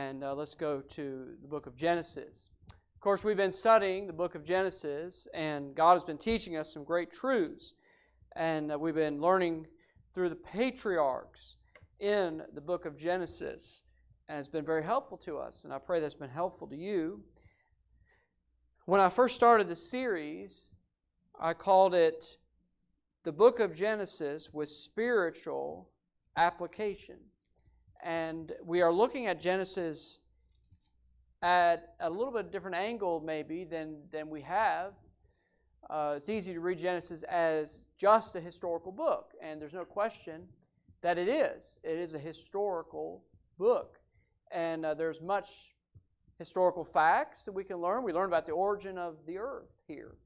And let's go to the book of Genesis. Of course, we've been studying the book of Genesis, and God has been teaching us some great truths. And we've been learning through the patriarchs in the book of Genesis. And it's been very helpful to us, and I pray that's been helpful to you. When I first started the series, I called it the book of Genesis with spiritual application. And we are looking at Genesis at a little bit different angle maybe than we have. It's easy to read Genesis as just a historical book, and there's no question that it is. It is a historical book, and there's much historical facts that we can learn. We learn about the origin of the earth here.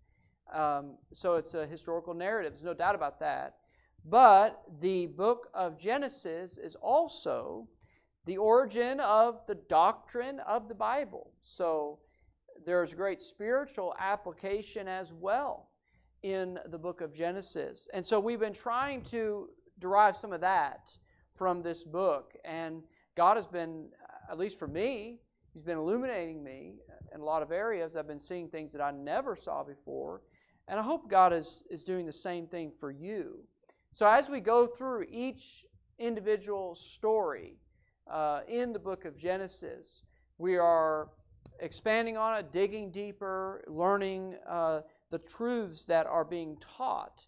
So it's a historical narrative. There's no doubt about that. But the book of Genesis is also the origin of the doctrine of the Bible. So there's great spiritual application as well in the book of Genesis. And so we've been trying to derive some of that from this book. And God has been, at least for me, He's been illuminating me in a lot of areas. I've been seeing things that I never saw before. And I hope God is doing the same thing for you. So as we go through each individual story in the book of Genesis, we are expanding on it, digging deeper, learning the truths that are being taught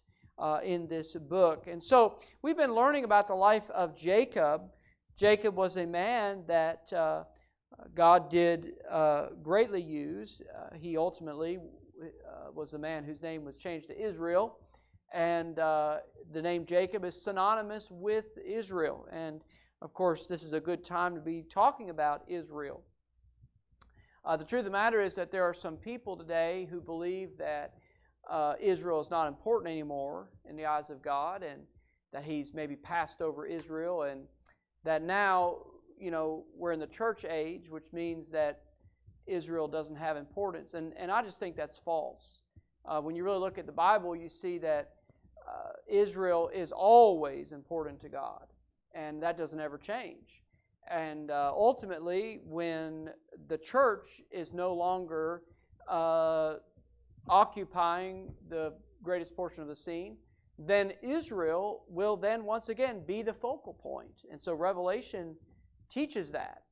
in this book. And so we've been learning about the life of Jacob. Jacob was a man that God did greatly use. He ultimately was a man whose name was changed to Israel. And the name Jacob is synonymous with Israel. And, of course, this is a good time to be talking about Israel. The truth of the matter is that there are some people today who believe that Israel is not important anymore in the eyes of God, and that He's maybe passed over Israel, and that now, we're in the church age, which means that Israel doesn't have importance. And I just think that's false. When you really look at the Bible, you see that Israel is always important to God, and that doesn't ever change. And ultimately, when the church is no longer occupying the greatest portion of the scene, then Israel will then once again be the focal point. And so Revelation teaches that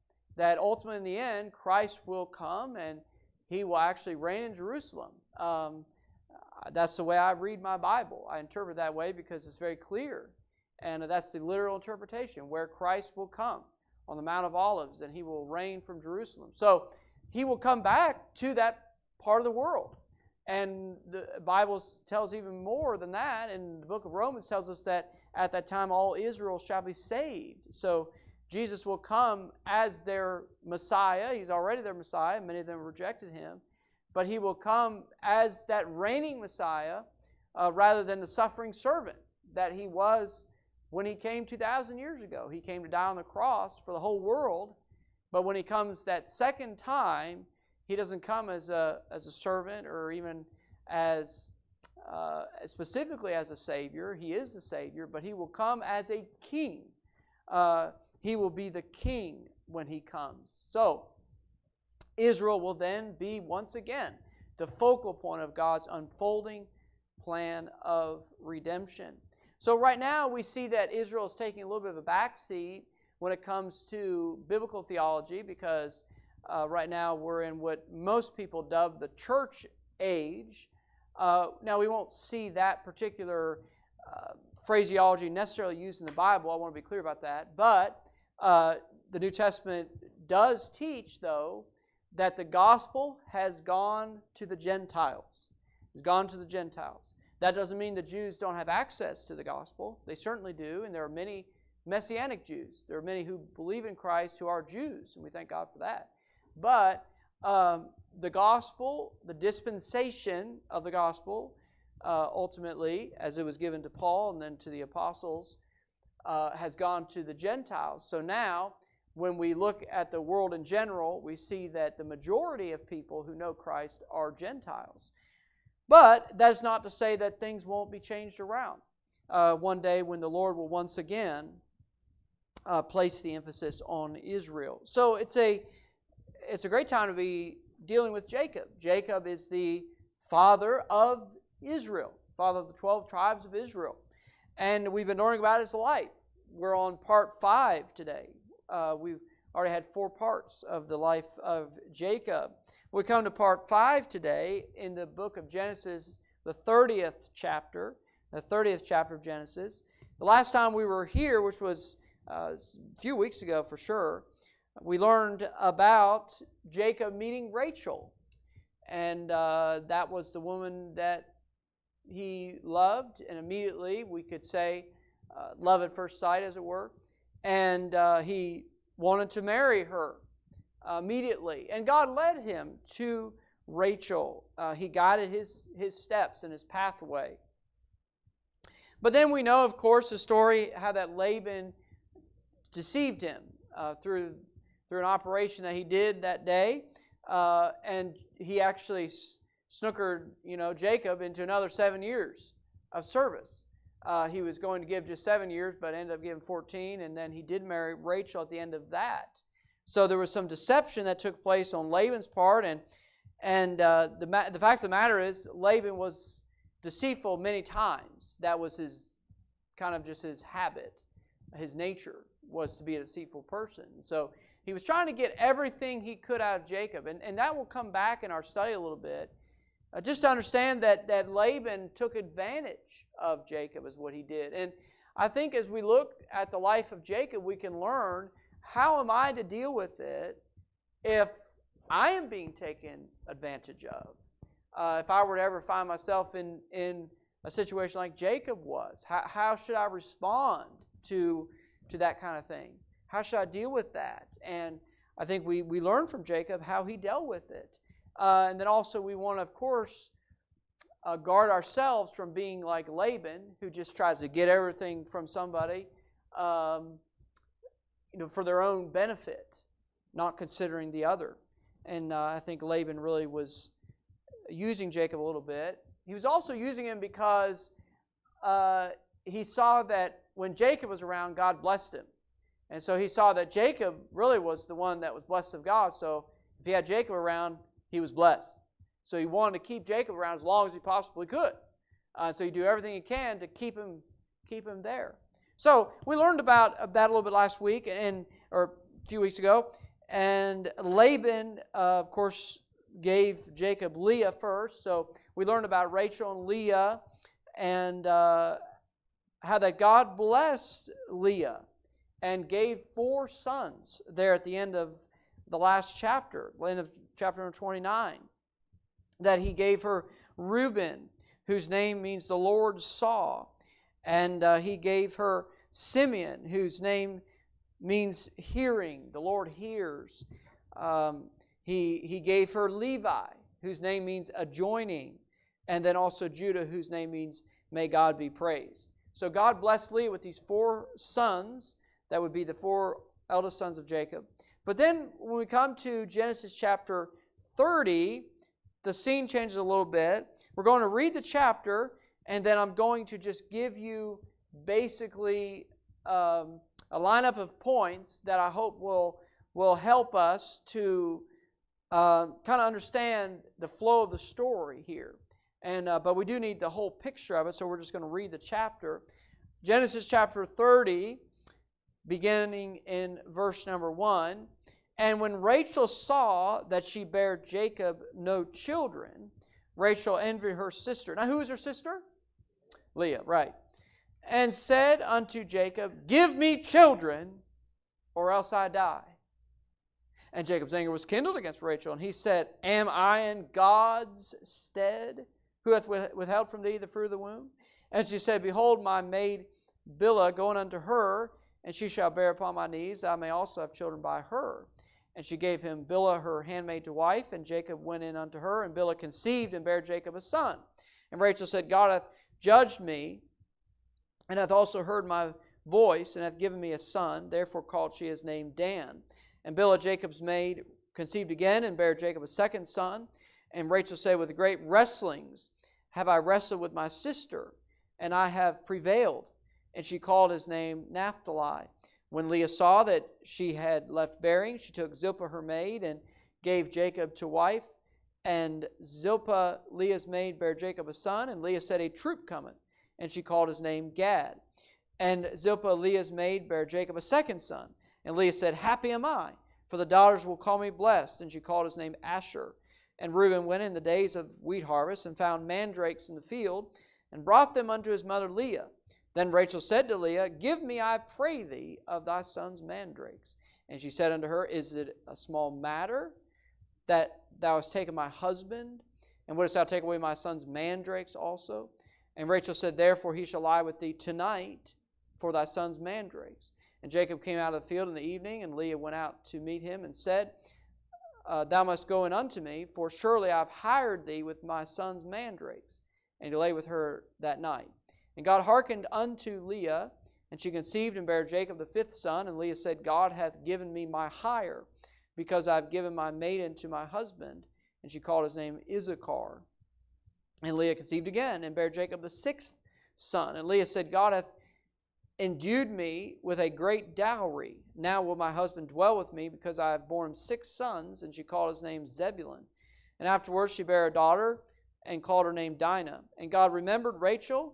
ultimately in the end, Christ will come and He will actually reign in Jerusalem. That's the way I read my Bible. I interpret that way because it's very clear. And that's the literal interpretation, where Christ will come on the Mount of Olives, and He will reign from Jerusalem. So He will come back to that part of the world. And the Bible tells even more than that. And the book of Romans tells us that at that time all Israel shall be saved. So Jesus will come as their Messiah. He's already their Messiah. Many of them rejected Him. But He will come as that reigning Messiah rather than the suffering servant that He was when He came 2,000 years ago. He came to die on the cross for the whole world. But when He comes that second time, He doesn't come as a servant or even as specifically as a Savior. He is the Savior, but He will come as a king. He will be the king when He comes. So Israel will then be once again the focal point of God's unfolding plan of redemption. So right now we see that Israel is taking a little bit of a backseat when it comes to biblical theology, because right now we're in what most people dub the church age. Now we won't see that particular phraseology necessarily used in the Bible. I want to be clear about that. But the New Testament does teach, though, that the gospel has gone to the Gentiles. It's gone to the Gentiles. That doesn't mean the Jews don't have access to the gospel. They certainly do, and there are many Messianic Jews. There are many who believe in Christ who are Jews, and we thank God for that. But the gospel, the dispensation of the gospel, ultimately, as it was given to Paul and then to the apostles, has gone to the Gentiles. So now, when we look at the world in general, we see that the majority of people who know Christ are Gentiles. But that's not to say that things won't be changed around. One day when the Lord will once again placed the emphasis on Israel. So it's a great time to be dealing with Jacob. Jacob is the father of Israel, father of the 12 tribes of Israel. And we've been learning about his life. We're on part 5 today. We've already had 4 parts of the life of Jacob. We come to part 5 today in the book of Genesis, the 30th chapter of Genesis. The last time we were here, which was a few weeks ago for sure, we learned about Jacob meeting Rachel. And that was the woman that he loved, and immediately we could say love at first sight, as it were. And he wanted to marry her immediately. And God led him to Rachel. He guided his steps and his pathway. But then we know, of course, the story how that Laban deceived him through an operation that he did that day. And he actually snookered, Jacob into another 7 years of service. He was going to give just 7 years, but ended up giving 14, and then he did marry Rachel at the end of that. So there was some deception that took place on Laban's part, and the fact of the matter is, Laban was deceitful many times. That was his habit, his nature was to be a deceitful person. So he was trying to get everything he could out of Jacob, and that will come back in our study a little bit. Just to understand that Laban took advantage of Jacob is what he did. And I think as we look at the life of Jacob, we can learn, how am I to deal with it if I am being taken advantage of? If I were to ever find myself in a situation like Jacob was, how should I respond to that kind of thing? How should I deal with that? And I think we learn from Jacob how he dealt with it. And then also we want to, of course, guard ourselves from being like Laban, who just tries to get everything from somebody, for their own benefit, not considering the other. And I think Laban really was using Jacob a little bit. He was also using him because he saw that when Jacob was around, God blessed him. And so he saw that Jacob really was the one that was blessed of God. So if he had Jacob around, he was blessed. So he wanted to keep Jacob around as long as he possibly could. So he do everything he can to keep him there. So we learned about that a little bit last week, or a few weeks ago. And Laban, of course, gave Jacob Leah first. So we learned about Rachel and Leah, and how that God blessed Leah and gave 4 sons there at the end of the last chapter, the end of chapter number 29. That he gave her Reuben, whose name means the Lord saw. And he gave her Simeon, whose name means hearing, the Lord hears. He gave her Levi, whose name means adjoining. And then also Judah, whose name means may God be praised. So God blessed Leah with these 4 sons. That would be the 4 eldest sons of Jacob. But then when we come to Genesis chapter 30, the scene changes a little bit. We're going to read the chapter, and then I'm going to just give you basically a lineup of points that I hope will help us to kind of understand the flow of the story here. But we do need the whole picture of it, so we're just going to read the chapter. Genesis chapter 30, beginning in verse number 1. And when Rachel saw that she bare Jacob no children, Rachel envied her sister. Now, who is her sister? Leah, right. And said unto Jacob, give me children, or else I die. And Jacob's anger was kindled against Rachel, and he said, am I in God's stead, who hath withheld from thee the fruit of the womb? And she said, behold, my maid Bilhah going unto her, and she shall bear upon my knees. I may also have children by her. And she gave him Bilhah her handmaid to wife, and Jacob went in unto her, and Bilhah conceived and bare Jacob a son. And Rachel said, God hath judged me, and hath also heard my voice, and hath given me a son. Therefore called she his name Dan. And Bilhah Jacob's maid conceived again, and bare Jacob a second son. And Rachel said, with great wrestlings have I wrestled with my sister, and I have prevailed. And she called his name Naphtali. When Leah saw that she had left bearing, she took Zilpah her maid and gave Jacob to wife. And Zilpah, Leah's maid, bare Jacob a son. And Leah said, A troop cometh. And she called his name Gad. And Zilpah, Leah's maid, bare Jacob a second son. And Leah said, Happy am I, for the daughters will call me blessed. And she called his name Asher. And Reuben went in the days of wheat harvest, and found mandrakes in the field, and brought them unto his mother Leah. Then Rachel said to Leah, Give me, I pray thee, of thy son's mandrakes. And she said unto her, Is it a small matter that thou hast taken my husband? And wouldst thou take away my son's mandrakes also? And Rachel said, Therefore he shall lie with thee tonight for thy son's mandrakes. And Jacob came out of the field in the evening, and Leah went out to meet him, and said, Thou must go in unto me, for surely I have hired thee with my son's mandrakes. And he lay with her that night. And God hearkened unto Leah, and she conceived and bare Jacob the fifth son. And Leah said, God hath given me my hire, because I have given my maiden to my husband. And she called his name Issachar. And Leah conceived again, and bare Jacob the sixth son. And Leah said, God hath endued me with a great dowry. Now will my husband dwell with me, because I have borne him 6 sons. And she called his name Zebulun. And afterwards she bare a daughter, and called her name Dinah. And God remembered Rachel,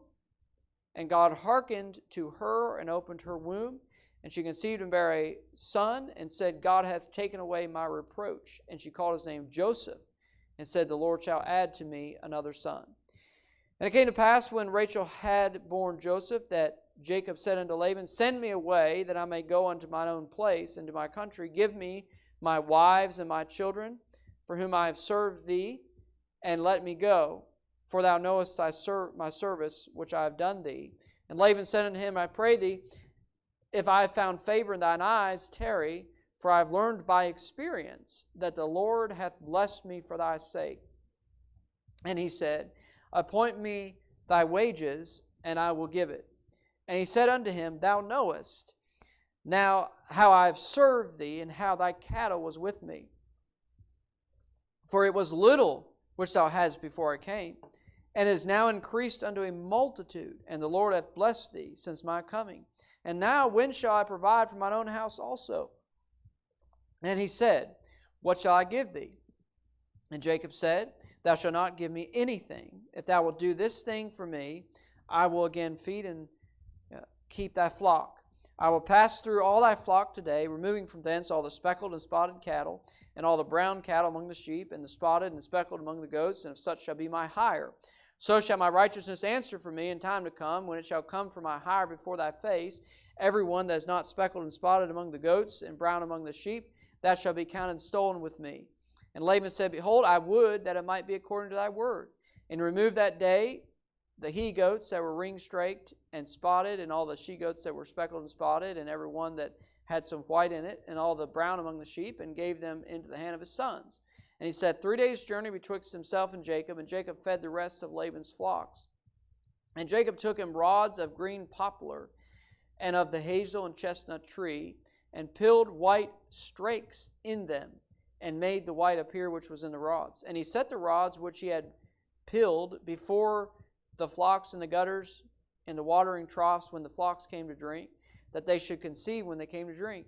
and God hearkened to her, and opened her womb. And she conceived and bare a son, and said, God hath taken away my reproach. And she called his name Joseph, and said, The Lord shall add to me another son. And it came to pass, when Rachel had borne Joseph, that Jacob said unto Laban, Send me away, that I may go unto mine own place, and to my country. Give me my wives and my children, for whom I have served thee, and let me go. For thou knowest my service, which I have done thee. And Laban said unto him, I pray thee, if I have found favor in thine eyes, tarry, for I have learned by experience that the Lord hath blessed me for thy sake. And he said, Appoint me thy wages, and I will give it. And he said unto him, Thou knowest now how I have served thee, and how thy cattle was with me. For it was little which thou hadst before I came, and it is now increased unto a multitude, and the Lord hath blessed thee since my coming. And now when shall I provide for mine own house also? And he said, What shall I give thee? And Jacob said, Thou shalt not give me anything. If thou wilt do this thing for me, I will again feed and keep thy flock. I will pass through all thy flock today, removing from thence all the speckled and spotted cattle, and all the brown cattle among the sheep, and the spotted and speckled among the goats, and if such shall be my hire. So shall my righteousness answer for me in time to come, when it shall come for my hire before thy face. Every one that is not speckled and spotted among the goats, and brown among the sheep, that shall be counted stolen with me. And Laban said, Behold, I would that it might be according to thy word. And remove that day the he-goats that were ring-straked and spotted, and all the she-goats that were speckled and spotted, and every one that had some white in it, and all the brown among the sheep, and gave them into the hand of his sons. And he said, 3 days' journey betwixt himself and Jacob fed the rest of Laban's flocks. And Jacob took him rods of green poplar, and of the hazel and chestnut tree, and pilled white strakes in them, and made the white appear which was in the rods. And he set the rods which he had pilled before the flocks in the gutters, in the watering troughs when the flocks came to drink, that they should conceive when they came to drink.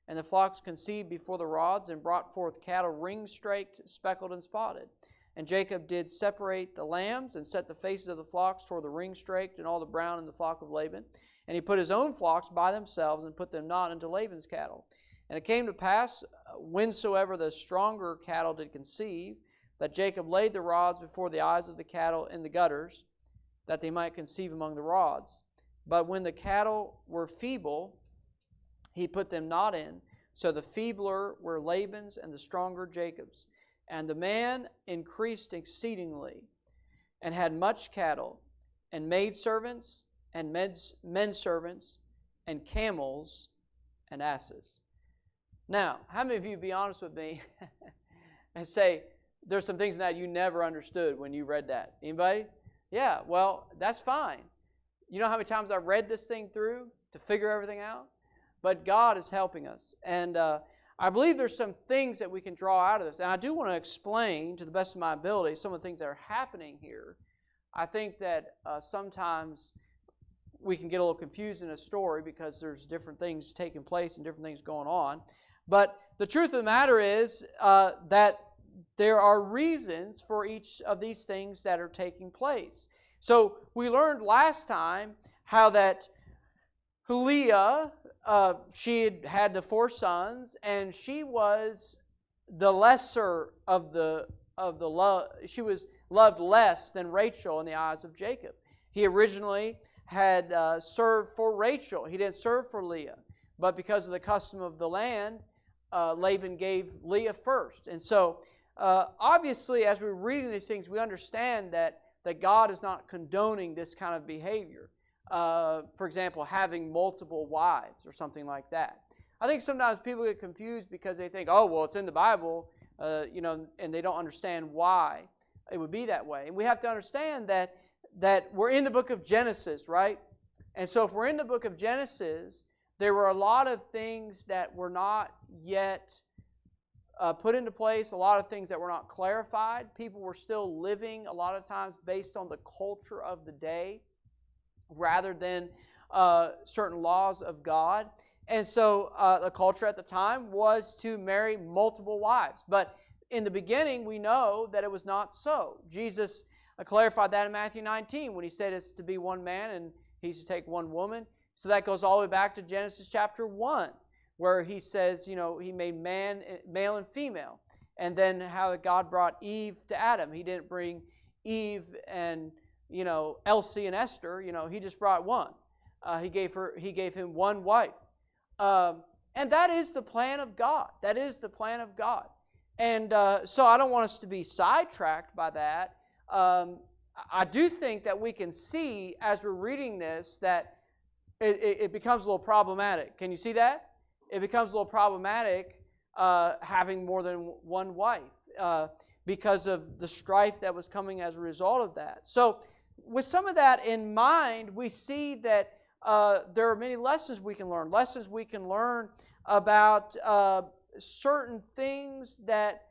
And the flocks conceived before the rods, and brought forth cattle ring-straked, speckled, and spotted. And Jacob did separate the lambs, and set the faces of the flocks toward the ring-straked, and all the brown in the flock of Laban. And he put his own flocks by themselves, and put them not into Laban's cattle. And it came to pass, whensoever the stronger cattle did conceive, that Jacob laid the rods before the eyes of the cattle in the gutters, that they might conceive among the rods. But when the cattle were feeble, he put them not in. So the feebler were Laban's, and the stronger Jacob's. And the man increased exceedingly, and had much cattle, and maidservants, and men servants, and camels, and asses. Now, how many of you be honest with me and say, there's some things in that you never understood when you read that? Anybody? Yeah, well, that's fine. You know how many times I've read this thing through to figure everything out? But God is helping us. And I believe there's some things that we can draw out of this. And I do want to explain, to the best of my ability, some of the things that are happening here. I think that sometimes we can get a little confused in a story because there's different things taking place and different things going on. But the truth of the matter is that there are reasons for each of these things that are taking place. So we learned last time how that Leah, she had the 4 sons, and she was the lesser of the love. She was loved less than Rachel in the eyes of Jacob. He originally had served for Rachel. He didn't serve for Leah. But because of the custom of the land, Laban gave Leah first. And so, obviously, as we're reading these things, we understand that God is not condoning this kind of behavior. For example, having multiple wives or something like that. I think sometimes people get confused because they think, oh, well, it's in the Bible, and they don't understand why it would be that way. And we have to understand that we're in the book of Genesis, right? And so if we're in the book of Genesis, there were a lot of things that were not yet put into place, a lot of things that were not clarified. People were still living a lot of times based on the culture of the day rather than certain laws of God. And so the culture at the time was to marry multiple wives. But in the beginning, we know that it was not so. Jesus clarified that in Matthew 19 when he said it's to be one man and he's to take one woman. So that goes all the way back to Genesis chapter 1, where he says, he made male and female. And then how God brought Eve to Adam. He didn't bring Eve and, Elsie and Esther. He just brought one. He gave him one wife. And that is the plan of God. That is the plan of God. And so I don't want us to be sidetracked by that. I do think that we can see as we're reading this that it becomes a little problematic. Can you see that? It becomes a little problematic having more than one wife because of the strife that was coming as a result of that. So with some of that in mind, we see that there are many lessons we can learn. Lessons we can learn about certain things that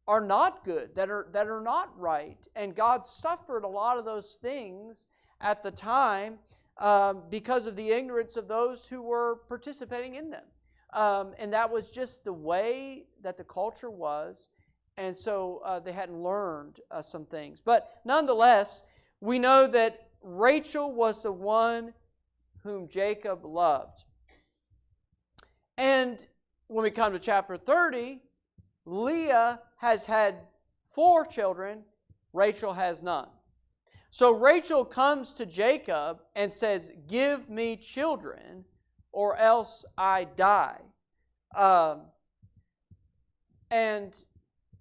are not good, that are not right. And God suffered a lot of those things at the time because of the ignorance of those who were participating in them. And that was just the way that the culture was. And so they hadn't learned some things. But nonetheless, we know that Rachel was the one whom Jacob loved. And when we come to chapter 30, Leah has had 4 children, Rachel has none. So Rachel comes to Jacob and says, "Give me children, or else I die." And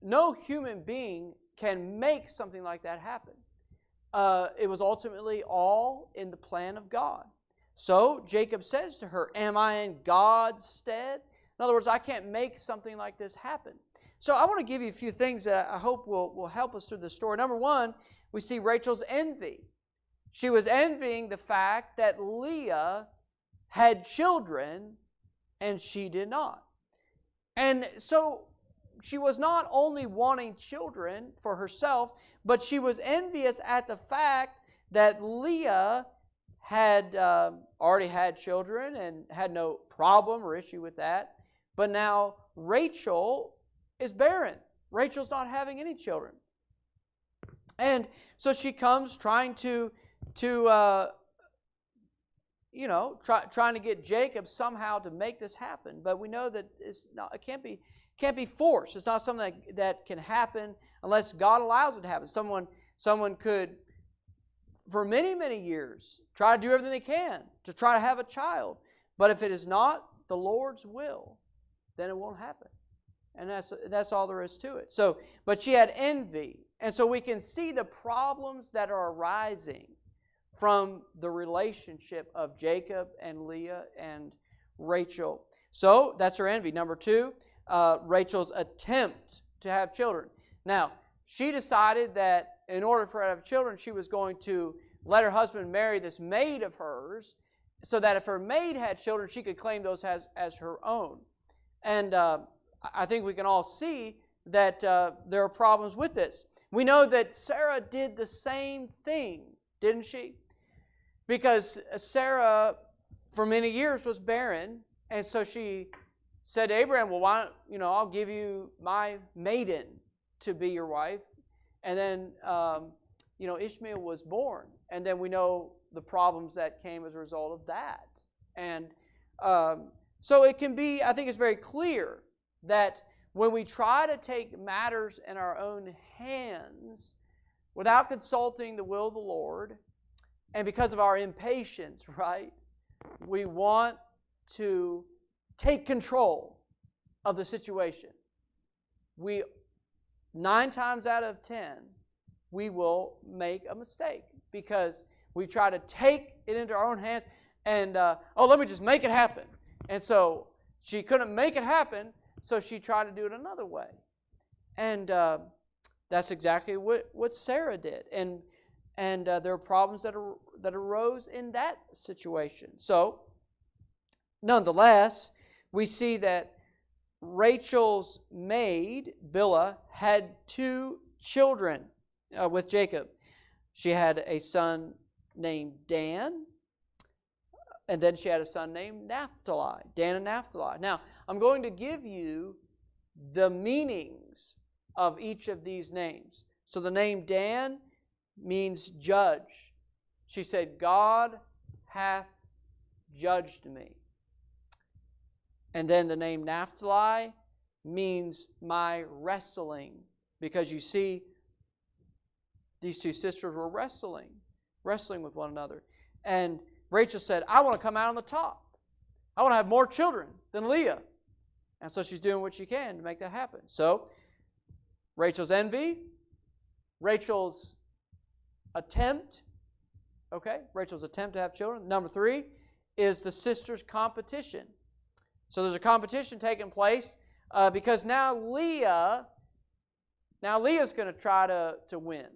no human being can make something like that happen. It was ultimately all in the plan of God. So Jacob says to her, "Am I in God's stead?" In other words, I can't make something like this happen. So I want to give you a few things that I hope will help us through the story. Number one, we see Rachel's envy. She was envying the fact that Leah had children and she did not. And so she was not only wanting children for herself, but she was envious at the fact that Leah had already had children and had no problem or issue with that. But now Rachel is barren. Rachel's not having any children. And so she comes trying to trying to get Jacob somehow to make this happen. But we know that it can't be forced. It's not something that can happen unless God allows it to happen. Someone could, for many, many years, try to do everything they can to try to have a child. But if it is not the Lord's will, then it won't happen. And that's all there is to it. So, but she had envy. And so we can see the problems that are arising from the relationship of Jacob and Leah and Rachel. So that's her envy. Number two, Rachel's attempt to have children. Now, she decided that in order for her to have children, she was going to let her husband marry this maid of hers so that if her maid had children, she could claim those as her own. And I think we can all see that there are problems with this. We know that Sarah did the same thing, didn't she? because Sarah, for many years, was barren, and so she said to Abraham, well, why don't, I'll give you my maiden to be your wife. And then, Ishmael was born. And then we know the problems that came as a result of that. And so it can be, I think it's very clear that when we try to take matters in our own hands without consulting the will of the Lord, and because of our impatience, right, we want to take control of the situation. 9 times out of 10, we will make a mistake because we try to take it into our own hands and, let me just make it happen. And so she couldn't make it happen, so she tried to do it another way. And that's exactly what Sarah did. And there are problems that arose in that situation. So, nonetheless, we see that Rachel's maid, Bilhah, had 2 children with Jacob. She had a son named Dan, and then she had a son named Naphtali, Dan and Naphtali. Now, I'm going to give you the meanings of each of these names. So the name Dan means judge. She said, God hath judged me. And then the name Naphtali means my wrestling. Because you see, these 2 sisters were wrestling with one another. And Rachel said, I want to come out on the top. I want to have more children than Leah. And so she's doing what she can to make that happen. So, Rachel's envy, Rachel's attempt, Rachel's attempt to have children. Number 3 is the sisters' competition. So there's a competition taking place because now Leah's going to try to win.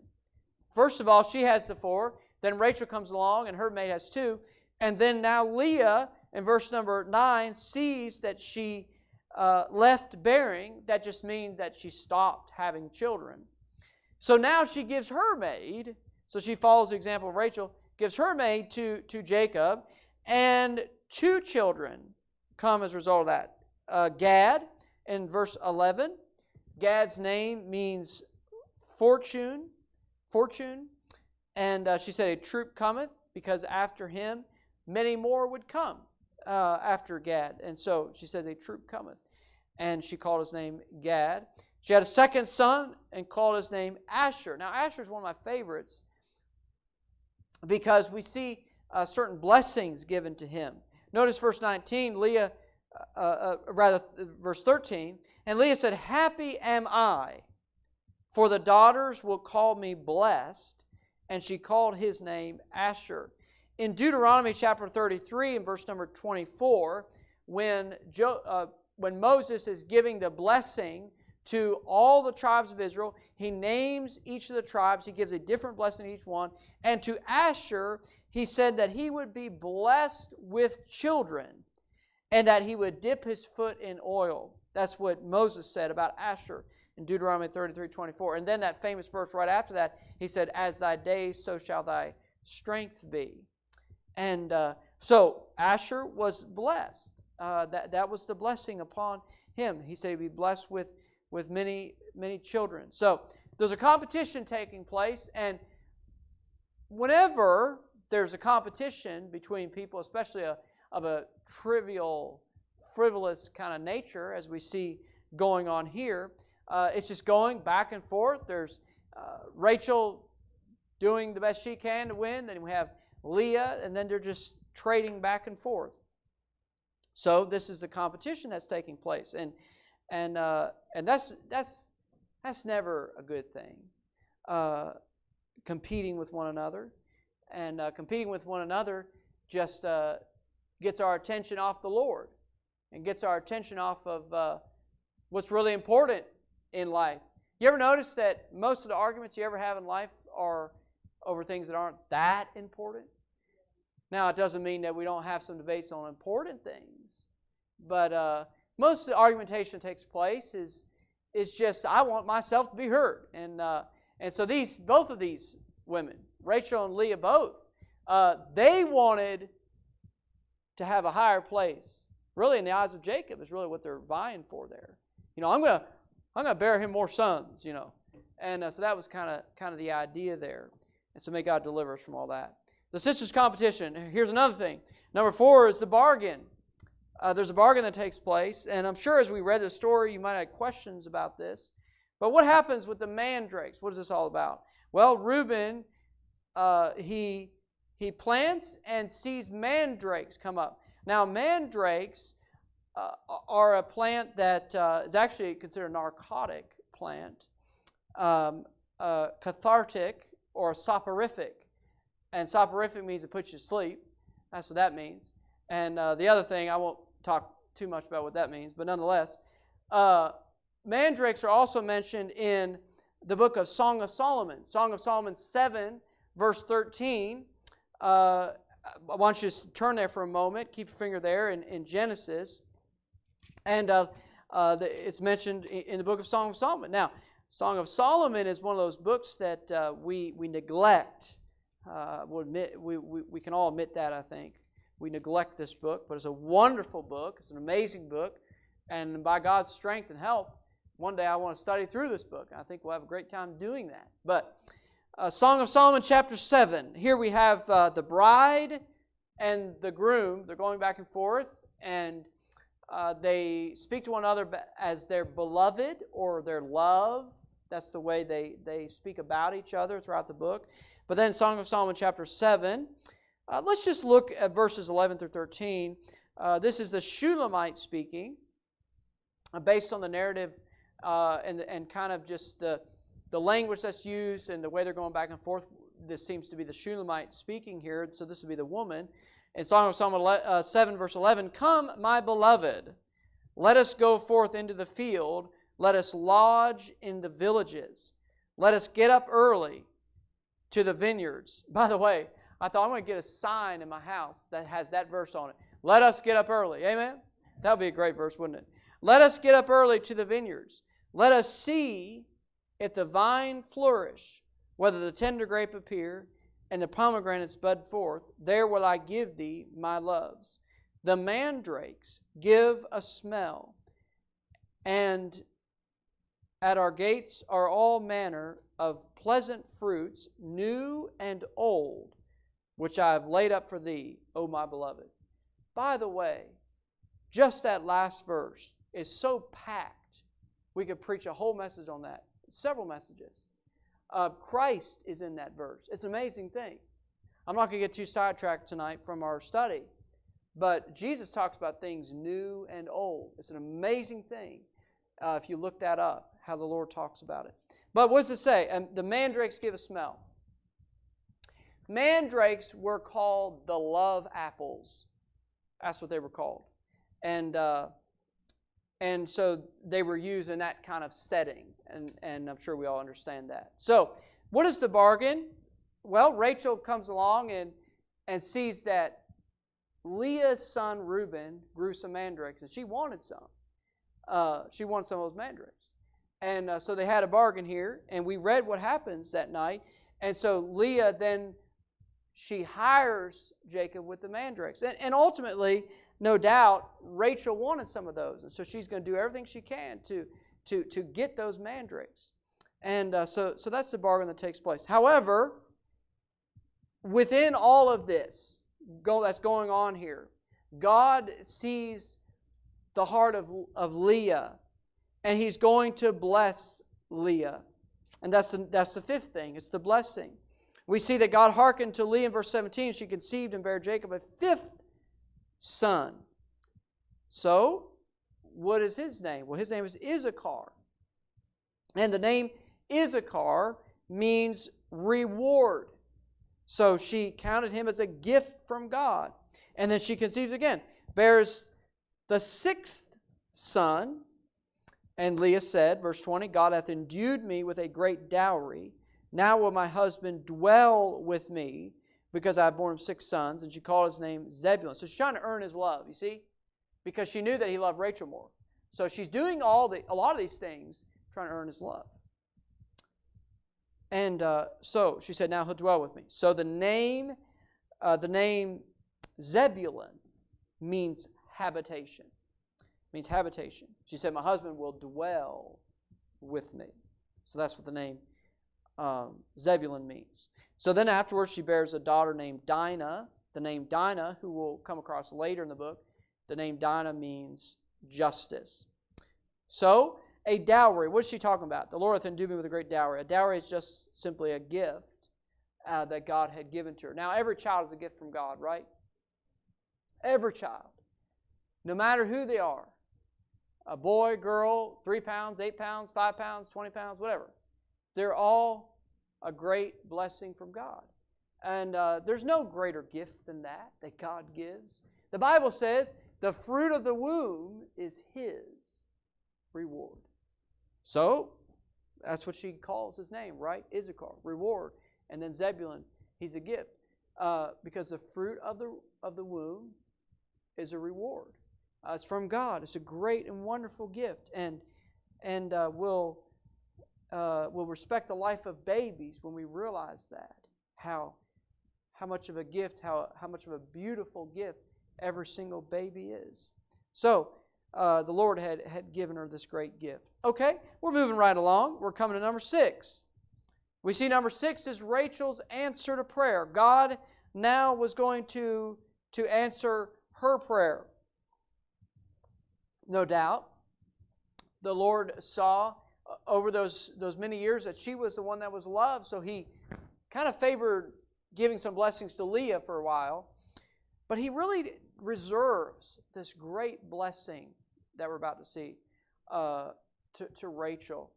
First of all, she has the 4. Then Rachel comes along and her maid has 2. And then now Leah, in verse number 9, sees that she left bearing. That just means that she stopped having children. So now she gives her maid, so she follows the example of Rachel, gives her maid to Jacob, and 2 children come as a result of that. Gad, in verse 11, Gad's name means fortune, and she said, a troop cometh, because after him many more would come after Gad. And so she says, a troop cometh. And she called his name Gad. She had a second son and called his name Asher. Now, Asher is one of my favorites because we see certain blessings given to him. Notice verse 19, verse 13. And Leah said, happy am I, for the daughters will call me blessed. And she called his name Asher. In Deuteronomy chapter 33 and verse number 24, when Moses is giving the blessing to all the tribes of Israel, he names each of the tribes. He gives a different blessing to each one. And to Asher, he said that he would be blessed with children and that he would dip his foot in oil. That's what Moses said about Asher in Deuteronomy 33:24. And then that famous verse right after that, he said, as thy days, so shall thy strength be. And so Asher was blessed. That was the blessing upon him. He said he'd be blessed with many, many children. So there's a competition taking place, and whenever there's a competition between people, especially of a trivial, frivolous kind of nature, as we see going on here, it's just going back and forth. There's Rachel doing the best she can to win, then we have Leah, and then they're just trading back and forth. So this is the competition that's taking place, and that's never a good thing. Competing with one another, and competing with one another just gets our attention off the Lord, and gets our attention off of what's really important in life. You ever notice that most of the arguments you ever have in life are over things that aren't that important? Now, it doesn't mean that we don't have some debates on important things, but most of the argumentation that takes place is just, I want myself to be heard. And so both of these women, Rachel and Leah both, They wanted to have a higher place. Really, in the eyes of Jacob, is really what they're vying for there. I'm gonna bear him more sons. And so that was kind of the idea there. And so may God deliver us from all that. The sisters' competition. Here's another thing. Number 4 is the bargain. There's a bargain that takes place, and I'm sure as we read the story, you might have questions about this. But what happens with the mandrakes? What is this all about? Well, Reuben, he plants and sees mandrakes come up. Now, mandrakes are a plant that is actually considered a narcotic plant, cathartic or soporific. And soporific means it puts you to sleep. That's what that means. And the other thing, I won't talk too much about what that means, but nonetheless, mandrakes are also mentioned in the book of Song of Solomon. Song of Solomon 7, verse 13. I want you to turn there for a moment. Keep your finger there in Genesis. And it's mentioned in the book of Song of Solomon. Now, Song of Solomon is one of those books that we neglect. We can all admit that, I think. We neglect this book, but it's a wonderful book. It's an amazing book. And by God's strength and help, one day I want to study through this book. I think we'll have a great time doing that. But Song of Solomon chapter 7. Here we have the bride and the groom. They're going back and forth, and they speak to one another as their beloved or their love. That's the way they speak about each other throughout the book. But then Song of Solomon chapter 7. Let's just look at verses 11 through 13. This is the Shulamite speaking, based on the narrative and kind of just the language that's used and the way they're going back and forth. This seems to be the Shulamite speaking here, so this would be the woman. In Song of Solomon 7, verse 11, "Come, my beloved, let us go forth into the field. Let us lodge in the villages. Let us get up early to the vineyards." By the way, I thought I'm going to get a sign in my house that has that verse on it. Let us get up early. Amen? That would be a great verse, wouldn't it? Let us get up early to the vineyards. Let us see if the vine flourish, whether the tender grape appear, and the pomegranates bud forth. There will I give thee my loves. The mandrakes give a smell, and at our gates are all manner of pleasant fruits, new and old, which I have laid up for thee, O my beloved. By the way, just that last verse is so packed, we could preach a whole message on that, several messages. Christ is in that verse. It's an amazing thing. I'm not going to get too sidetracked tonight from our study, but Jesus talks about things new and old. It's an amazing thing if you look that up, how the Lord talks about it. But what does it say? The mandrakes give a smell. Mandrakes were called the love apples. That's what they were called. And so they were used in that kind of setting. And I'm sure we all understand that. So what is the bargain? Well, Rachel comes along and sees that Leah's son Reuben grew some mandrakes, and she wanted some. She wanted some of those mandrakes. And so they had a bargain here, and we read what happens that night. And so Leah then, she hires Jacob with the mandrakes. And ultimately, no doubt, Rachel wanted some of those. And so she's going to do everything she can to get those mandrakes. And so that's the bargain that takes place. However, within all of this that's going on here, God sees the heart of Leah, and He's going to bless Leah. And that's the fifth thing. It's the blessing. We see that God hearkened to Leah in verse 17. She conceived and bare Jacob a fifth son. So, what is his name? Well, his name is Issachar. And the name Issachar means reward. So she counted him as a gift from God. And then she conceives again, bears the sixth son. And Leah said, verse 20, God hath endued me with a great dowry. Now will my husband dwell with me, because I have borne him 6 sons. And she called his name Zebulun. So she's trying to earn his love, you see? Because she knew that he loved Rachel more. So she's doing a lot of these things, trying to earn his love. And so she said, now he'll dwell with me. So the name The name Zebulun means habitation. Means habitation. She said, my husband will dwell with me. So that's what the name Zebulun means. So then afterwards she bears a daughter named Dinah. The name Dinah, who we'll come across later in the book, the name Dinah means justice. So, a dowry. What is she talking about? The Lord hath endued me with a great dowry. A dowry is just simply a gift that God had given to her. Now, every child is a gift from God, right? Every child. No matter who they are. A boy, girl, 3 pounds, 8 pounds, 5 pounds, 20 pounds, whatever. They're all a great blessing from God. And there's no greater gift than that God gives. The Bible says the fruit of the womb is His reward. So, that's what she calls his name, right? Issachar, reward. And then Zebulun, he's a gift. Because the fruit of the womb is a reward. It's from God. It's a great and wonderful gift. And we'll respect the life of babies when we realize that. How much of a gift, how much of a beautiful gift every single baby is. So, the Lord had given her this great gift. Okay, we're moving right along. We're coming to number 6. We see number 6 is Rachel's answer to prayer. God now was going to answer her prayer. No doubt, the Lord saw over those many years that she was the one that was loved, so He kind of favored giving some blessings to Leah for a while. But He really reserves this great blessing that we're about to see to Rachel.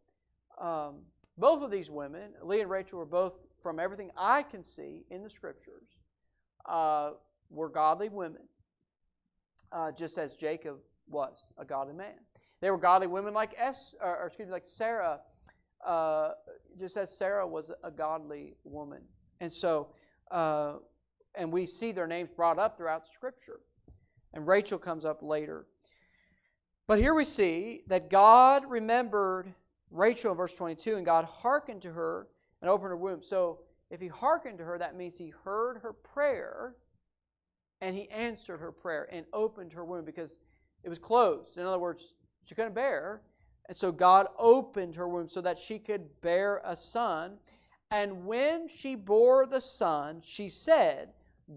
Both of these women, Leah and Rachel, were both, from everything I can see in the Scriptures, were godly women, just as Jacob was a godly man. They were godly women like Sarah, just as Sarah was a godly woman. And so, and we see their names brought up throughout Scripture. And Rachel comes up later. But here we see that God remembered Rachel in verse 22, and God hearkened to her and opened her womb. So if He hearkened to her, that means He heard her prayer and He answered her prayer and opened her womb because it was closed. In other words, she couldn't bear. And so God opened her womb so that she could bear a son. And when she bore the son, she said,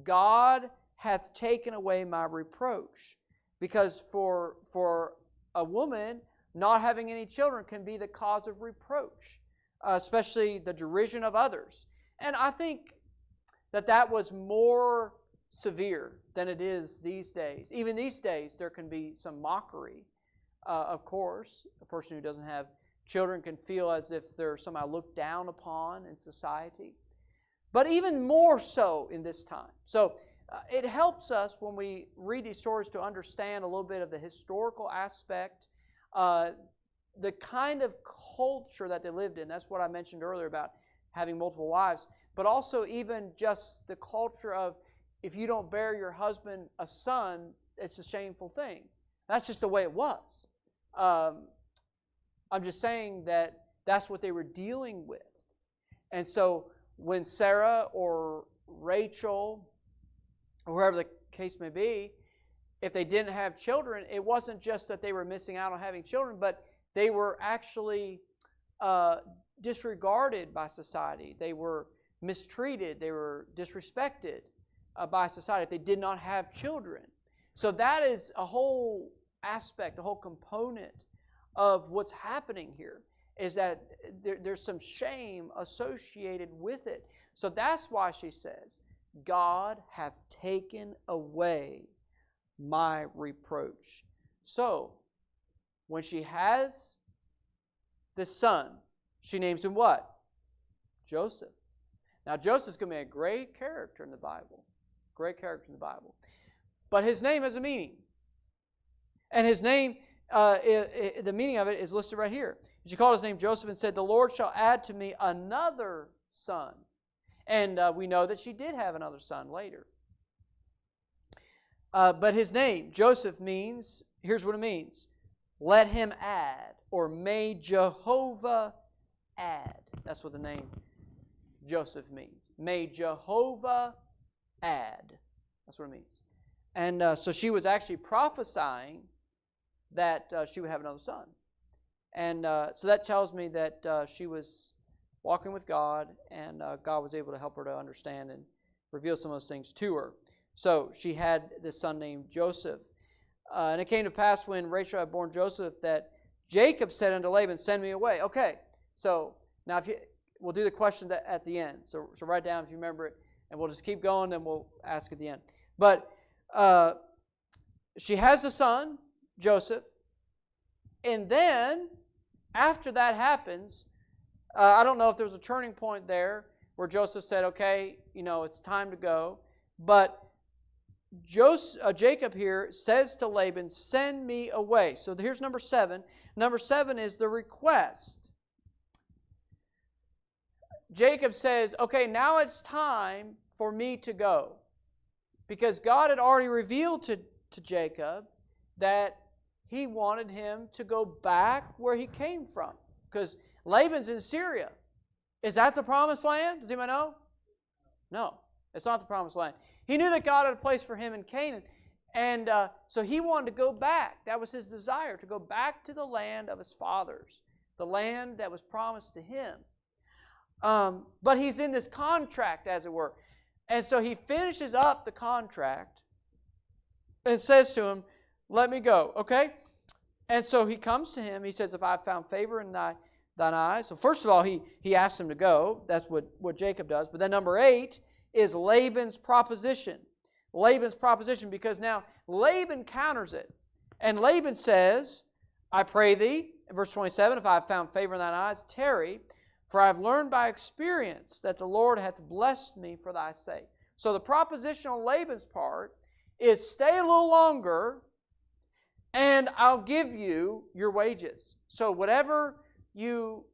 God hath taken away my reproach. Because for a woman, not having any children can be the cause of reproach, especially the derision of others. And I think that was more severe than it is these days. Even these days, there can be some mockery. Of course, a person who doesn't have children can feel as if they're somehow looked down upon in society. But even more so in this time. So it helps us when we read these stories to understand a little bit of the historical aspect, the kind of culture that they lived in. That's what I mentioned earlier about having multiple wives. But also even just the culture of if you don't bear your husband a son, it's a shameful thing. That's just the way it was. I'm just saying that that's what they were dealing with. And so when Sarah or Rachel, or whoever the case may be, if they didn't have children, it wasn't just that they were missing out on having children, but they were actually disregarded by society. They were mistreated. They were disrespected by society if they did not have children. So that is a whole aspect, a whole component of what's happening here, is that there's some shame associated with it. So that's why she says, God hath taken away my reproach. So, when she has the son, she names him what? Joseph. Now, Joseph's going to be a great character in the Bible. Great character in the Bible. But his name has a meaning. And his name, the meaning of it is listed right here. She called his name Joseph and said, the Lord shall add to me another son. And we know that she did have another son later. But his name, Joseph, means, here's what it means. Let him add, or may Jehovah add. That's what the name Joseph means. May Jehovah add. That's what it means. And so she was actually prophesying that she would have another son. And so that tells me that she was walking with God, and God was able to help her to understand and reveal some of those things to her. So she had this son named Joseph. And it came to pass when Rachel had born Joseph that Jacob said unto Laban, send me away. Okay, so now we'll do the questions at the end. So write down if you remember it, and we'll just keep going, then we'll ask at the end. But she has a son, Joseph, and then after that happens, I don't know if there was a turning point there where Joseph said, okay, it's time to go. But Jacob here says to Laban, send me away. So here's number 7. Number 7 is the request. Jacob says, okay, now it's time for me to go. Because God had already revealed to Jacob that he wanted him to go back where he came from. Because Laban's in Syria. Is that the promised land? Does anybody know? No, it's not the promised land. He knew that God had a place for him in Canaan. And so he wanted to go back. That was his desire, to go back to the land of his fathers, the land that was promised to him. But he's in this contract, as it were. And so he finishes up the contract and says to him, let me go, okay? And so he comes to him. He says, if I have found favor in thine eyes. So first of all, he asks him to go. That's what Jacob does. But then number 8 is Laban's proposition. Laban's proposition, because now Laban counters it. And Laban says, I pray thee, in verse 27, if I have found favor in thine eyes, tarry, for I have learned by experience that the Lord hath blessed me for thy sake. So the proposition on Laban's part is stay a little longer, and I'll give you your wages. So whatever you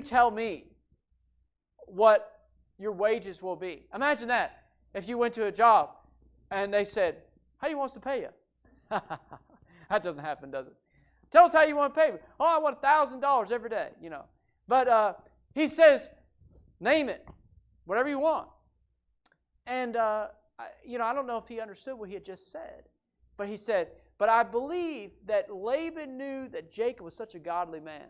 tell me what your wages will be. Imagine that. If you went to a job and they said, how do you want us to pay you? That doesn't happen, does it? Tell us how you want to pay me. Oh, I want $1,000 every day, But he says, name it, whatever you want. And, I don't know if he understood what he had just said. But he said, but I believe that Laban knew that Jacob was such a godly man.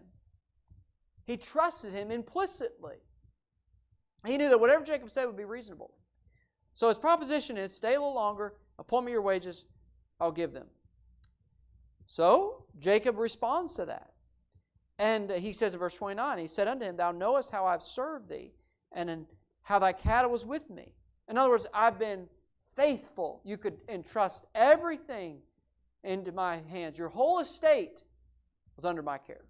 He trusted him implicitly. He knew that whatever Jacob said would be reasonable. So his proposition is, stay a little longer, appoint me your wages, I'll give them. So Jacob responds to that. And he says in verse 29, he said unto him, thou knowest how I've served thee, and how thy cattle was with me. In other words, I've been faithful. You could entrust everything into my hands. Your whole estate was under my care.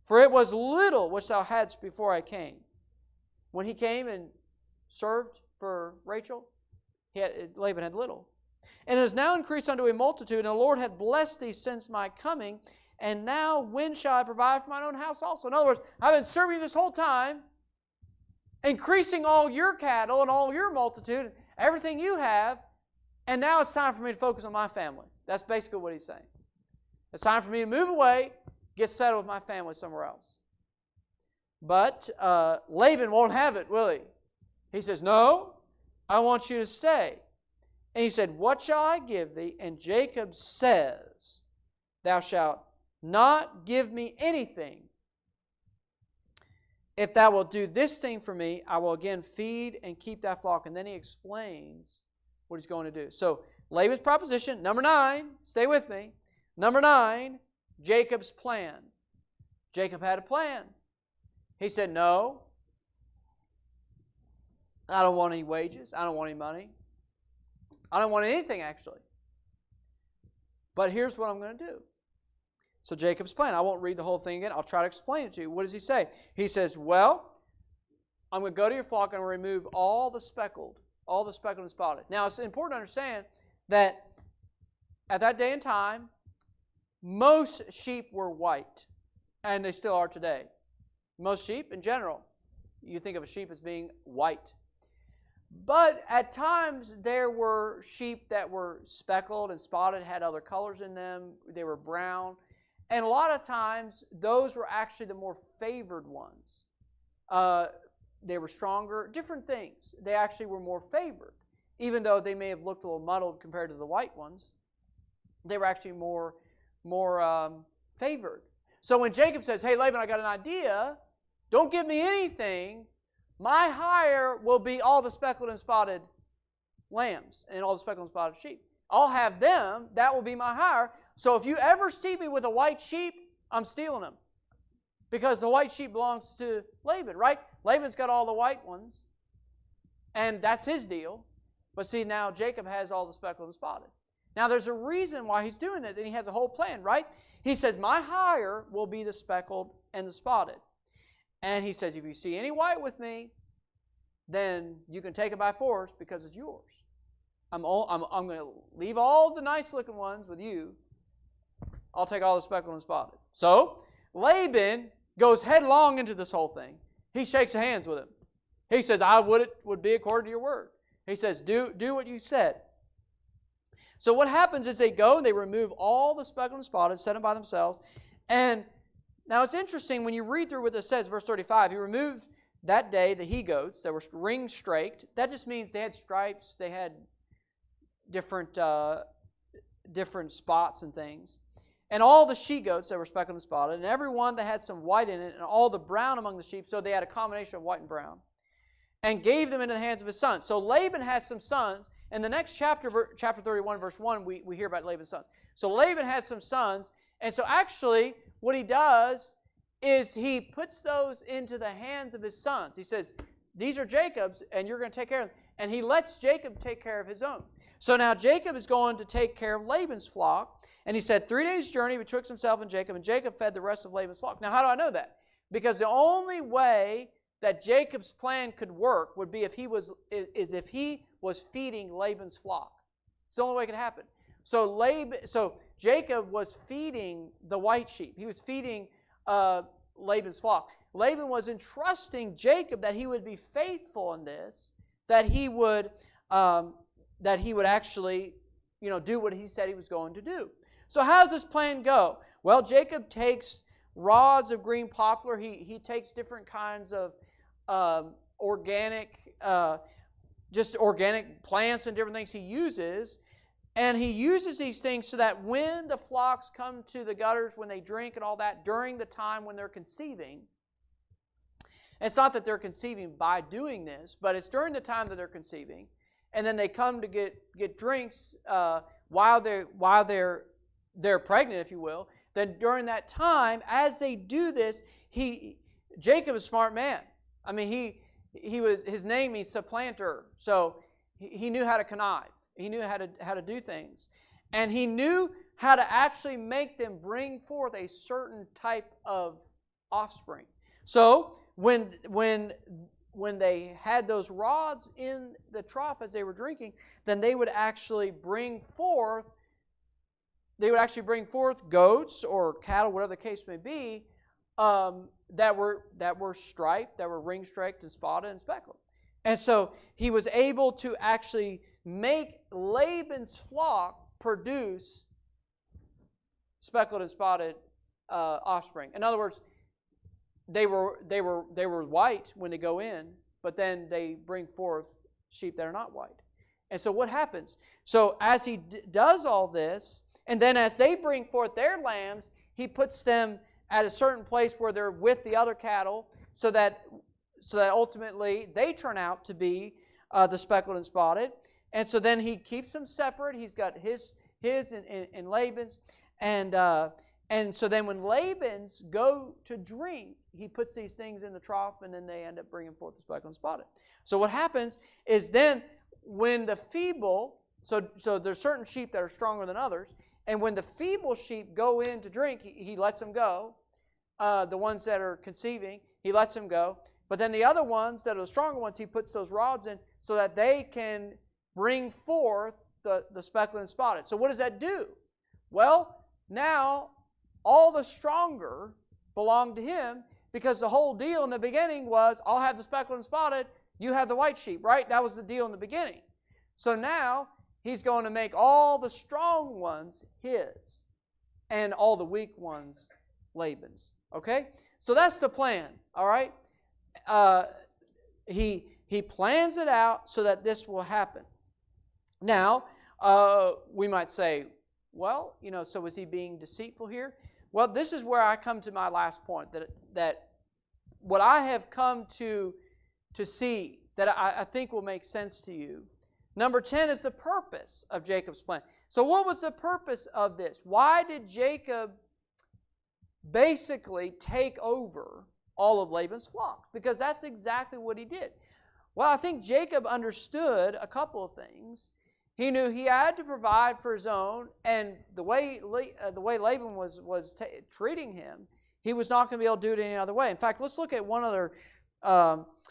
For it was little which thou hadst before I came. When he came and served for Rachel, Laban had little. And it has now increased unto a multitude, and the Lord hath blessed thee since my coming. And now when shall I provide for mine own house also? In other words, I've been serving you this whole time, increasing all your cattle and all your multitude, everything you have, and now it's time for me to focus on my family. That's basically what he's saying. It's time for me to move away, get settled with my family somewhere else. But Laban won't have it, will he? He says, no, I want you to stay. And he said, what shall I give thee? And Jacob says, thou shalt not give me anything. If thou wilt do this thing for me, I will again feed and keep thy flock. And then he explains what he's going to do. So Laban's proposition, number 9, stay with me. Number 9, Jacob's plan. Jacob had a plan. He said, no, I don't want any wages. I don't want any money. I don't want anything, actually. But here's what I'm going to do. So Jacob's plan. I won't read the whole thing again. I'll try to explain it to you. What does he say? He says, well, I'm going to go to your flock and remove all the speckled and spotted. Now, it's important to understand that at that day and time, most sheep were white, and they still are today. Most sheep, in general, you think of a sheep as being white. But at times, there were sheep that were speckled and spotted, had other colors in them. They were brown. And a lot of times, those were actually the more favored ones. were stronger, different things. They actually were more favored. Even though they may have looked a little muddled compared to the white ones, they were actually more favored. So when Jacob says, hey, Laban, I got an idea. Don't give me anything. My hire will be all the speckled and spotted lambs and all the speckled and spotted sheep. I'll have them. That will be my hire. So if you ever see me with a white sheep, I'm stealing them. Because the white sheep belongs to Laban, right? Laban's got all the white ones. And that's his deal. But see, now Jacob has all the speckled and spotted. Now there's a reason why he's doing this. And he has a whole plan, right? He says, my hire will be the speckled and the spotted. And he says, if you see any white with me, then you can take it by force because it's yours. I'm going to leave all the nice-looking ones with you. I'll take all the speckled and spotted. So Laban goes headlong into this whole thing. He shakes hands with him. He says, I would be according to your word. He says, do what you said. So what happens is they go and they remove all the speckled and spotted, set them by themselves. And now it's interesting when you read through what it says, verse 35, he removed that day the he-goats that were ring-straked. That just means they had stripes, they had different spots and things. And all the she-goats that were speckled and spotted, and every one that had some white in it, and all the brown among the sheep, so they had a combination of white and brown, and gave them into the hands of his sons. So Laban has some sons. In the next chapter, chapter 31, verse 1, we hear about Laban's sons. So Laban had some sons, and so actually what he does is he puts those into the hands of his sons. He says, these are Jacob's, and you're going to take care of them. And he lets Jacob take care of his own. So now Jacob is going to take care of Laban's flock. And he said, 3 days' journey betwixt himself and Jacob fed the rest of Laban's flock. Now, how do I know that? Because the only way that Jacob's plan could work would be if he was feeding Laban's flock. It's the only way it could happen. So Jacob was feeding the white sheep. He was feeding Laban's flock. Laban was entrusting Jacob that he would be faithful in this, that he would actually, do what he said he was going to do. So how does this plan go? Well, Jacob takes rods of green poplar. He takes different kinds of organic plants and different things he uses. And he uses these things so that when the flocks come to the gutters, when they drink and all that, during the time when they're conceiving, it's not that they're conceiving by doing this, but it's during the time that they're conceiving, and then they come to get drinks while they're pregnant, if you will. Then during that time, as they do this, Jacob is a smart man. I mean, his name means supplanter, so he knew how to connive. He knew how to do things. And he knew how to actually make them bring forth a certain type of offspring. So when they had those rods in the trough as they were drinking, then they would actually bring forth goats or cattle, whatever the case may be, that were striped, that were ring-straked and spotted and speckled. And so he was able to actually make Laban's flock produce speckled and spotted offspring. In other words, they were white when they go in, but then they bring forth sheep that are not white. And so what happens? So as he does all this, and then as they bring forth their lambs, he puts them at a certain place where they're with the other cattle, so that ultimately they turn out to be the speckled and spotted. And so then he keeps them separate. He's got his and Laban's. And so then when Laban's go to drink, he puts these things in the trough, and then they end up bringing forth the speckled and spotted. So what happens is then when the feeble, so there's certain sheep that are stronger than others, and when the feeble sheep go in to drink, he lets them go. The ones that are conceiving, he lets them go. But then the other ones that are the stronger ones, he puts those rods in so that they can bring forth the speckled and spotted. So what does that do? Well, now all the stronger belong to him, because the whole deal in the beginning was, I'll have the speckled and spotted, you have the white sheep, right? That was the deal in the beginning. So now he's going to make all the strong ones his and all the weak ones Laban's. Okay? So that's the plan, all right? He plans it out so that this will happen. Now, we might say, well, so was he being deceitful here? Well, this is where I come to my last point, that what I have come to see that I think will make sense to you. Number 10 is the purpose of Jacob's plan. So what was the purpose of this? Why did Jacob basically take over all of Laban's flocks? Because that's exactly what he did. Well, I think Jacob understood a couple of things. He knew he had to provide for his own, and the way Laban was treating him, he was not going to be able to do it any other way. In fact, let's look at one other.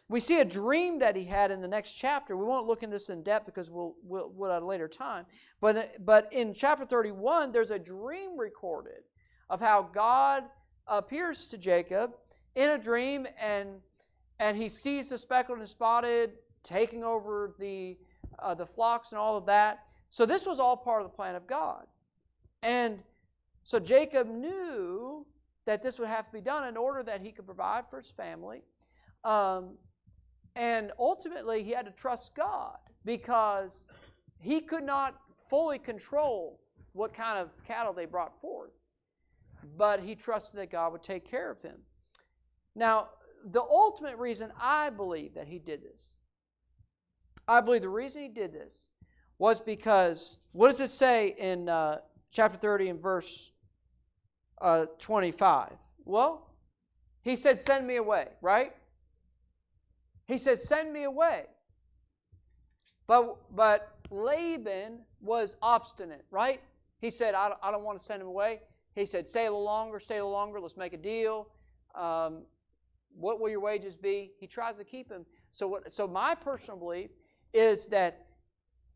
We see a dream that he had in the next chapter. We won't look in this in depth because we'll at a later time. But in chapter 31, there's a dream recorded of how God appears to Jacob in a dream, and he sees the speckled and spotted taking over the flocks and all of that. So this was all part of the plan of God. And so Jacob knew that this would have to be done in order that he could provide for his family. And ultimately, he had to trust God because he could not fully control what kind of cattle they brought forth. But he trusted that God would take care of him. Now, the ultimate reason I believe that he did this, I believe the reason he did this was because, what does it say in chapter 30 and verse 25? Well, he said, send me away, right? He said, send me away. But Laban was obstinate, right? He said, I don't want to send him away. He said, stay a little longer, let's make a deal. What will your wages be? He tries to keep him. So my personal belief is that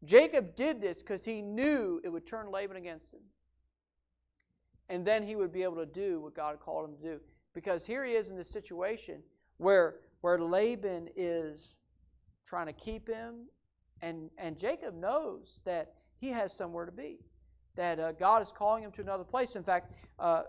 Jacob did this because he knew it would turn Laban against him. And then he would be able to do what God called him to do. Because here he is in this situation where Laban is trying to keep him, and Jacob knows that he has somewhere to be, that God is calling him to another place. In fact,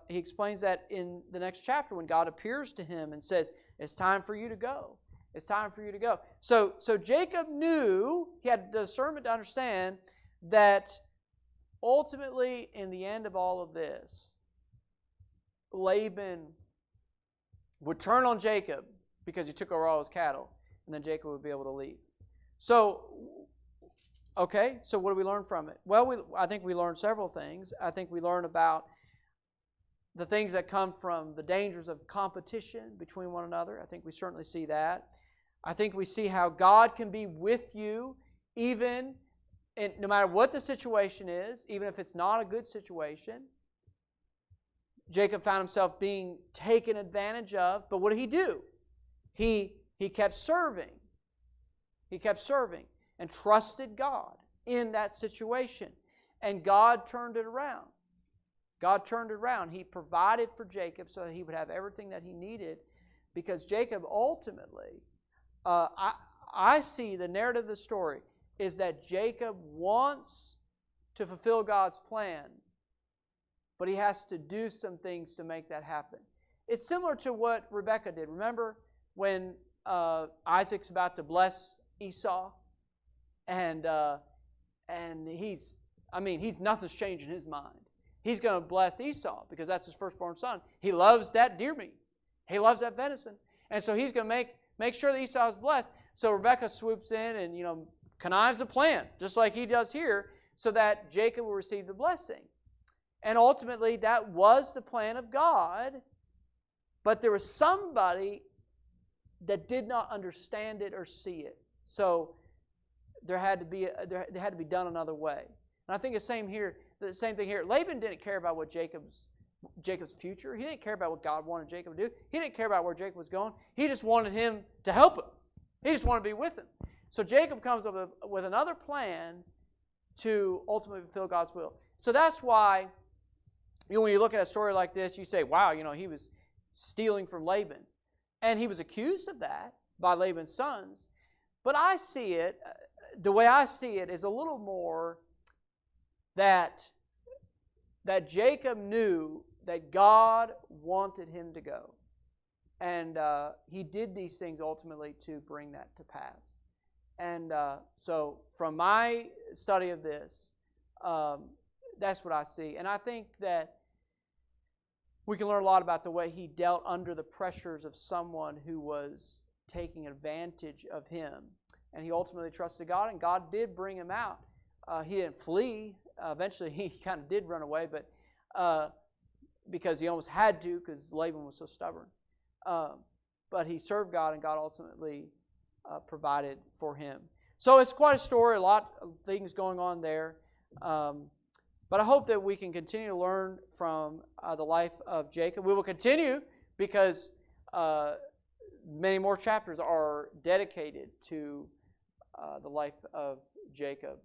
he explains that in the next chapter when God appears to him and says, it's time for you to go. It's time for you to go. So Jacob knew, he had the discernment to understand that ultimately, in the end of all of this, Laban would turn on Jacob because he took over all his cattle, and then Jacob would be able to leave. So, okay, so what do we learn from it? Well, I think we learned several things. I think we learned about the things that come from the dangers of competition between one another. I think we certainly see that. I think we see how God can be with you even no matter what the situation is, even if it's not a good situation. Jacob found himself being taken advantage of, but what did he do? He kept serving. He kept serving and trusted God in that situation. And God turned it around. God turned it around. He provided for Jacob so that he would have everything that he needed, because Jacob ultimately, I see the narrative of the story is that Jacob wants to fulfill God's plan, but he has to do some things to make that happen. It's similar to what Rebekah did. Remember when Isaac's about to bless Esau, and nothing's changed in his mind. He's going to bless Esau because that's his firstborn son. He loves that deer meat. He loves that venison. And so he's going to make sure that Esau is blessed. So Rebekah swoops in and, connives a plan, just like he does here, so that Jacob will receive the blessing. And ultimately, that was the plan of God, but there was somebody that did not understand it or see it. So there had to be done another way. And I think the same thing here. Laban didn't care about what Jacob's future. He didn't care about what God wanted Jacob to do. He didn't care about where Jacob was going. He just wanted him to help him. He just wanted to be with him. So Jacob comes up with another plan to ultimately fulfill God's will. So that's why, when you look at a story like this, you say, wow, he was stealing from Laban. And he was accused of that by Laban's sons. But I see it, the way I see it is a little more that Jacob knew that God wanted him to go. And he did these things ultimately to bring that to pass. And so from my study of this, that's what I see. And I think that we can learn a lot about the way he dealt under the pressures of someone who was taking advantage of him. And he ultimately trusted God, and God did bring him out. He didn't flee. Eventually, he kind of did run away, but because he almost had to, because Laban was so stubborn. But he served God, and God ultimately provided for him. So it's quite a story, a lot of things going on there. But I hope that we can continue to learn from the life of Jacob. We will continue because many more chapters are dedicated to the life of Jacob.